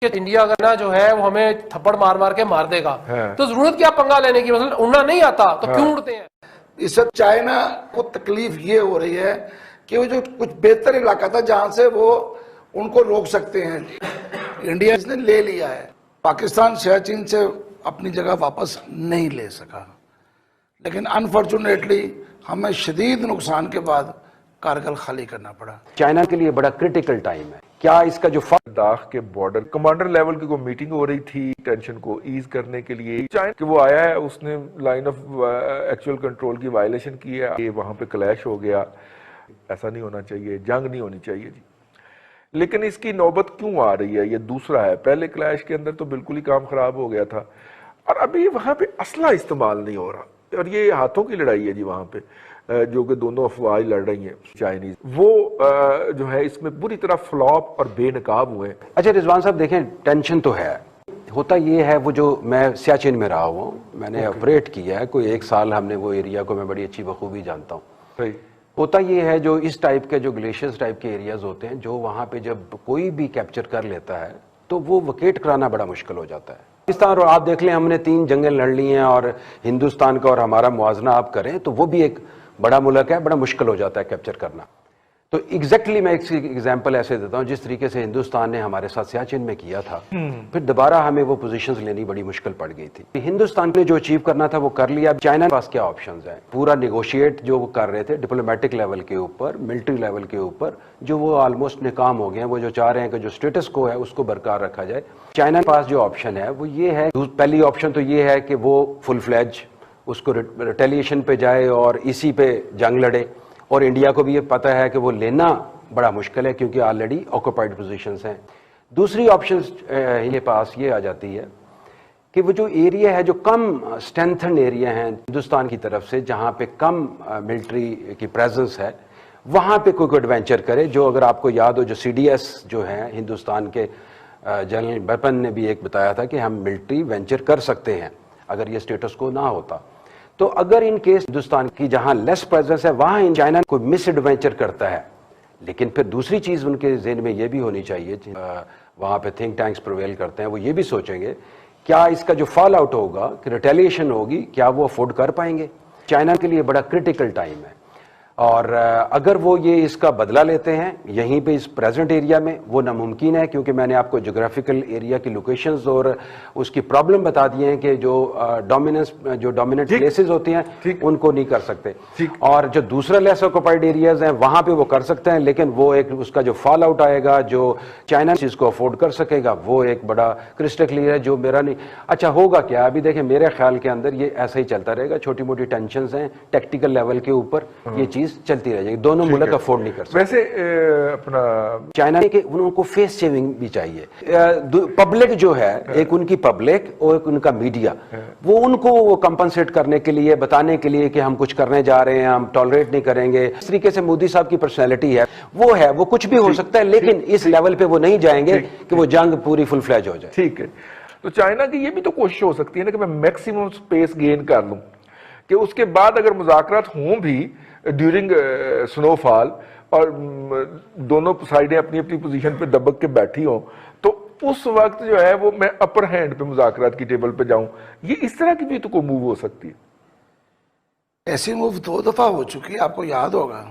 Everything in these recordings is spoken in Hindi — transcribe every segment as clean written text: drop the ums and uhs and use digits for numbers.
कि इंडिया का ना जो है वो हमें थप्पड़ मार मार के मार देगा, तो जरूरत क्या पंगा लेने की? मतलब उड़ना नहीं आता तो क्यों उड़ते हैं? इस सब चाइना को तकलीफ ये हो रही है कि वो जो कुछ बेहतर इलाका था जहां से वो उनको रोक सकते हैं, इंडिया इसने ले लिया है। पाकिस्तान सियाचिन से अपनी जगह वापस नहीं ले सका, लेकिन अनफॉर्चुनेटली हमें शदीद नुकसान के बाद कारगिल खाली करना पड़ा। चाइना के लिए बड़ा क्रिटिकल टाइम है। क्या इसका जो लद्दाख के बॉर्डर कमांडर लेवल की कोई मीटिंग हो रही थी टेंशन को ईज करने के लिए, चाइना कि वो आया है, उसने लाइन ऑफ एक्चुअल कंट्रोल की वायलेशन की है, ये वहां पे क्लैश हो गया। ऐसा नहीं होना चाहिए, जंग नहीं होनी चाहिए जी। लेकिन इसकी नौबत क्यों आ रही है? ये दूसरा है। पहले क्लैश के अंदर तो बिल्कुल ही काम खराब हो गया था, और अभी वहां पे असला इस्तेमाल नहीं हो रहा, और ये हाथों की लड़ाई है जी वहां पे, जो कि दोनों अफवाह लड़ रही हैं चाइनीज, वो जो है इसमें बुरी तरह फ्लॉप और बेनकाब हुए। अच्छा रिजवान साहब देखें, टेंशन तो है, होता ये है, वो जो मैं सियाचिन में रहा हुआ हूँ, मैंने ऑपरेट किया है, कोई 1 साल हमने वो एरिया को मैं बड़ी अच्छी बखूबी जानता हूँ। सही होता ये है, जो इस टाइप के जो ग्लेशियर्स टाइप के एरियाज होते हैं, जो वहाँ पे जब कोई भी कैप्चर कर लेता है तो वो वकेट कराना बड़ा मुश्किल हो जाता है। पाकिस्तान, और आप देख लें हमने 3 जंगें लड़ ली हैं, और हिंदुस्तान का और हमारा मुआवजना आप करें तो वो भी एक बड़ा मुल्क है, बड़ा मुश्किल हो जाता है कैप्चर करना। तो एग्जैक्टली मैं एक एग्जांपल ऐसे देता हूं, जिस तरीके से हिंदुस्तान ने हमारे साथ सियाचिन में किया था, फिर दोबारा हमें वो पोजीशंस लेनी बड़ी मुश्किल पड़ गई थी। हिंदुस्तान ने जो अचीव करना था वो कर लिया। चाइना के पास क्या ऑप्शंस हैं? पूरा निगोशिएट जो वो कर रहे थे डिप्लोमेटिक लेवल के ऊपर, मिलिट्री लेवल के ऊपर, जो वो ऑलमोस्ट नाकाम हो गए हैं। वो जो चाह रहे हैं कि जो स्टेटस को है उसको बरकरार रखा जाए। चाइना के पास जो ऑप्शन है वो ये है, पहली ऑप्शन तो ये है कि वो फुल फ्लैज उसको रिटेलिएशन पे जाए और इसी पे जंग लड़े, और इंडिया को भी ये पता है कि वो लेना बड़ा मुश्किल है क्योंकि ऑलरेडी ऑक्यूपाइड पोजीशंस हैं। दूसरी ऑप्शन ये पास ये आ जाती है कि वो जो एरिया है, जो कम स्ट्रेंथन एरिया हैं हिंदुस्तान की तरफ से, जहाँ पे कम मिलिट्री की प्रेजेंस है, वहाँ पे कोई एडवेंचर करे। जो अगर आपको याद हो, जो CDS जो है हिंदुस्तान के जनरल बिपिन ने भी एक बताया था कि हम मिलिट्री वेंचर कर सकते हैं अगर ये स्टेटस को ना होता। तो अगर इन केस हिंदुस्तान की जहां लेस प्रेजेंस है वहां चाइना कोई मिस एडवेंचर करता है, लेकिन फिर दूसरी चीज उनके ज़हन में ये भी होनी चाहिए, वहां पे थिंक टैंक्स प्रिवेल करते हैं, वो ये भी सोचेंगे क्या इसका जो फॉल आउट होगा, कि रिटेलिएशन होगी, क्या वो अफोर्ड कर पाएंगे। चाइना के लिए बड़ा क्रिटिकल टाइम है, और अगर वो ये इसका बदला लेते हैं यहीं पे इस प्रेजेंट एरिया में, वो नामुमकिन है, क्योंकि मैंने आपको जोग्राफिकल एरिया की लोकेशंस और उसकी प्रॉब्लम बता दिए हैं कि जो डोमिनेंट प्लेसेस होती हैं उनको नहीं कर सकते, और जो दूसरा लेस ऑक्यूपाइड एरियाज हैं वहां पे वो कर सकते हैं, लेकिन वो एक उसका जो फॉल आउट आएगा, जो चाइना चीज को अफोर्ड कर सकेगा, वो एक बड़ा क्रिस्टल क्लियर है, जो मेरा नहीं। अच्छा होगा क्या? अभी देखें, मेरे ख्याल के अंदर ये ऐसा ही चलता रहेगा, छोटी मोटी टेंशन हैं टेक्टिकल लेवल के ऊपर, ये चीज चलती रह जाएगी। दोनों मुल्क अफोर्ड नहीं कर सकते। वैसे अपना चाइना के उनको फेस सेविंग भी चाहिए। पब्लिक जो है, एक उनकी पब्लिक और एक उनका मीडिया, वो उनको कंपनसेट करने के लिए, बताने के लिए कि हम कुछ करने जा रहे हैं, हम टॉलरेट नहीं करेंगे। इस तरीके से मोदी साहब की पर्सनैलिटी है, वो कुछ भी हो सकता है, लेकिन इस लेवल पे वो नहीं जाएंगे कि वो जंग पूरी फुल फ्लैज हो जाए। ठीक है, तो चाइना की ये भी तो कोशिश हो सकती है ना कि मैं मैक्सिमम स्पेस गेन कर लूं, कि उसके बाद अगर मुज़ाकरात हों भी ड्यूरिंग स्नोफॉल, और दोनों साइडें अपनी अपनी पोजीशन पे दबक के बैठी हों, तो उस वक्त जो है वो मैं अपर हैंड पे मुज़ाकरात की टेबल पे जाऊं। ये इस तरह की भी तो कोई मूव हो सकती है। ऐसी मूव 2 दफा हो चुकी है, आपको याद होगा।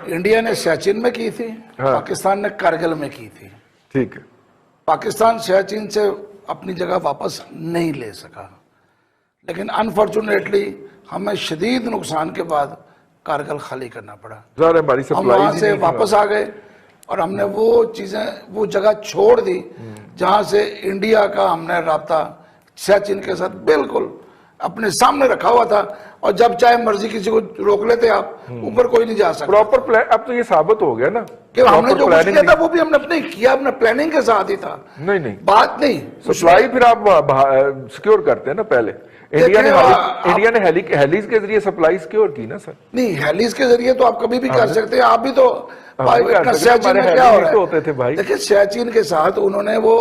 इंडिया ने सियाचिन में की थी, पाकिस्तान ने कारगिल में की थी। ठीक है, पाकिस्तान सियाचिन से अपनी जगह वापस नहीं ले सका, लेकिन अनफॉर्चुनेटली हमें शदीद नुकसान के बाद कारगिल खाली करना पड़ा। हम वहां से वापस आ गए और हमने वो चीजें, वो जगह छोड़ दी जहां से इंडिया का हमने राब्ता सियाचिन के साथ बिल्कुल अपने सामने रखा हुआ था, और जब चाहे मर्जी किसी को रोक लेते आप, ऊपर कोई नहीं जा सकता। प्रॉपर प्लान अब तो ये साबित हो गया ना कि हमने जो कुछ किया था वो भी हमने अपने किया, अपने प्लानिंग के साथ ही था। नहीं बात नहीं, सप्लाई फिर आप सिक्योर करते हैं ना। पहले इंडिया ने हेलीज के जरिए सप्लाई सिक्योर की ना सर। नहीं, हेलीज के जरिए तो आप कभी भी कर सकते हैं, आप भी तो सियाचिन में क्या हो रहा है होते थे भाई। देखिए सियाचिन के साथ उन्होंने वो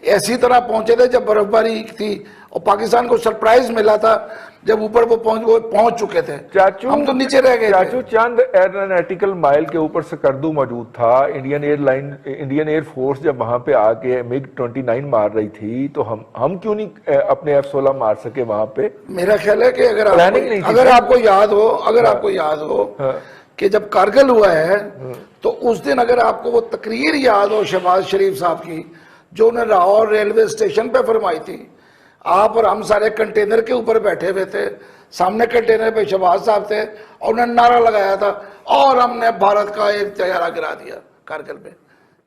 ऐसी तरह पहुंचे थे जब बर्फबारी थी, और पाकिस्तान को सरप्राइज मिला था जब ऊपर वो पहुंच चुके थे, चाचू हम तो नीचे रह गए चाचू चंद एरोनॉटिकल माइल के ऊपर सकर्दू मौजूद था। इंडियन एयरफोर्स जब वहां पे आके मिग 29 मार रही थी तो हम क्यों नहीं अपने F-16 मार सके वहां पे? मेरा ख्याल है कि अगर आपको याद हो कि जब कारगिल हुआ है तो उस दिन अगर आपको वो तकरीर याद हो शहबाज शरीफ साहब की, जो उन्हें लाहौर रेलवे स्टेशन पे फरमाई थी, आप और हम सारे कंटेनर के ऊपर बैठे हुए थे, सामने कंटेनर पे शहबाज साहब थे और उन्होंने नारा लगाया था और हमने भारत का एक तैयारा गिरा दिया कारगिल में।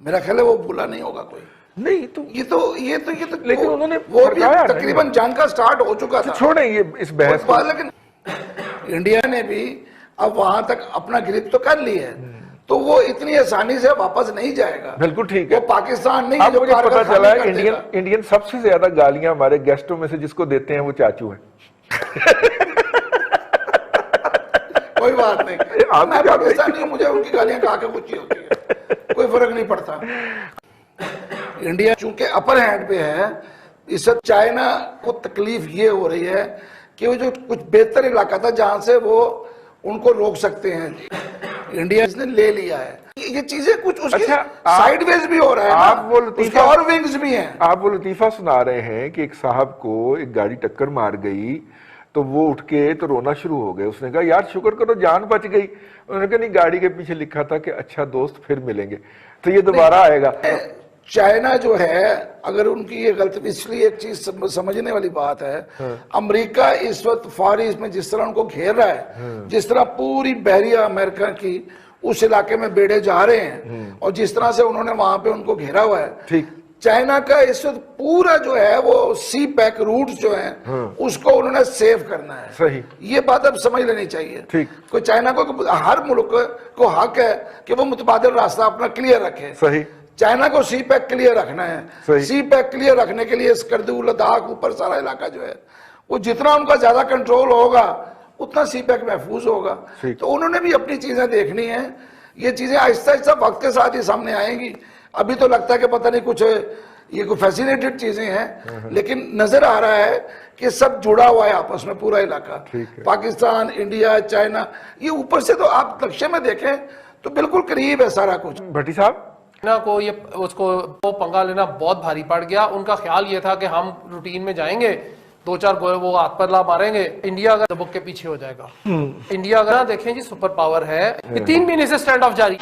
मेरा ख्याल है वो भूला नहीं होगा कोई। नहीं तो ये तो लेकिन उन्होंने वो भी तकरीबन जंग का स्टार्ट हो चुका था। छोड़े ये इस बहस को। लेकिन इंडिया ने भी अब वहां तक अपना ग्रिप तो कर ली है, तो वो इतनी आसानी से वापस नहीं जाएगा। बिल्कुल ठीक है। वो पाकिस्तान नहीं अब जो मुझे पता चला है इंडियन सबसे ज्यादा गालियां हमारे गेस्टों में से जिसको देते हैं वो चाचू है। कोई बात नहीं, मैं पाकिस्तानी हूं, मुझे उनकी गालियां खा के कुछ होती है, कोई फर्क नहीं पड़ता। इंडिया चूंकि अपर हैंड पे है, इससे चाइना को तकलीफ ये हो रही है कि वो जो कुछ बेहतर इलाका था जहां से वो उनको रोक सकते हैं, इंडिया इसने ले लिया है। ये चीजें कुछ उसकी साइडवेज भी हो रहा है, आप वो लतीफा और विंग्स भी हैं। आप वो लतीफा सुना रहे हैं कि एक साहब को एक गाड़ी टक्कर मार गई तो वो उठ के तो रोना शुरू हो गए। उसने कहा यार शुक्र करो जान बच गई। उन्होंने कहा नहीं, गाड़ी के पीछे लिखा था कि अच्छा दोस्त फिर मिलेंगे, तो ये दोबारा आएगा। चाइना जो है, अगर उनकी ये गलती, इसलिए एक चीज समझने वाली बात है, अमेरिका इस वक्त फार ईस्ट में जिस तरह उनको घेर रहा है, जिस तरह पूरी बहरिया अमेरिका की उस इलाके में बेड़े जा रहे हैं और जिस तरह से उन्होंने वहां पे उनको घेरा हुआ है, ठीक चाइना का इस वक्त पूरा जो है वो सी पैक रूट जो है उसको उन्होंने सेव करना है। सही, ये बात अब समझ लेनी चाहिए। ठीक, कोई चाइना को, हर मुल्क को हक है कि वो मुतबादिल रास्ता अपना क्लियर रखे। सही, चाइना को सी पैक क्लियर रखना है। सी पैक क्लियर रखने के लिए स्कर्दू, लद्दाख, ऊपर सारा इलाका जो है वो जितना उनका ज्यादा कंट्रोल होगा उतना सी पैक महफूज होगा। तो उन्होंने भी अपनी चीजें देखनी है। ये चीजें आहिस्ता आहिस्ता वक्त के साथ ही सामने आएंगी। अभी तो लगता है कि पता नहीं कुछ ये कोई फैसिनेटेड चीजें हैं, लेकिन नजर आ रहा है कि सब जुड़ा हुआ है आपस में, पूरा इलाका, पाकिस्तान, इंडिया, चाइना, ये ऊपर से तो आप लक्ष्य में देखें तो बिल्कुल करीब है सारा कुछ। भट्टी साहब ना को ये उसको वो पंगा लेना बहुत भारी पड़ गया। उनका ख्याल ये था कि हम रूटीन में जाएंगे, 2-4 गोले वो हाथ पर ला मारेंगे, इंडिया अगर दबक के पीछे हो जाएगा। इंडिया अगर देखें जी सुपर पावर है, 3 महीने से स्टैंड ऑफ जारी।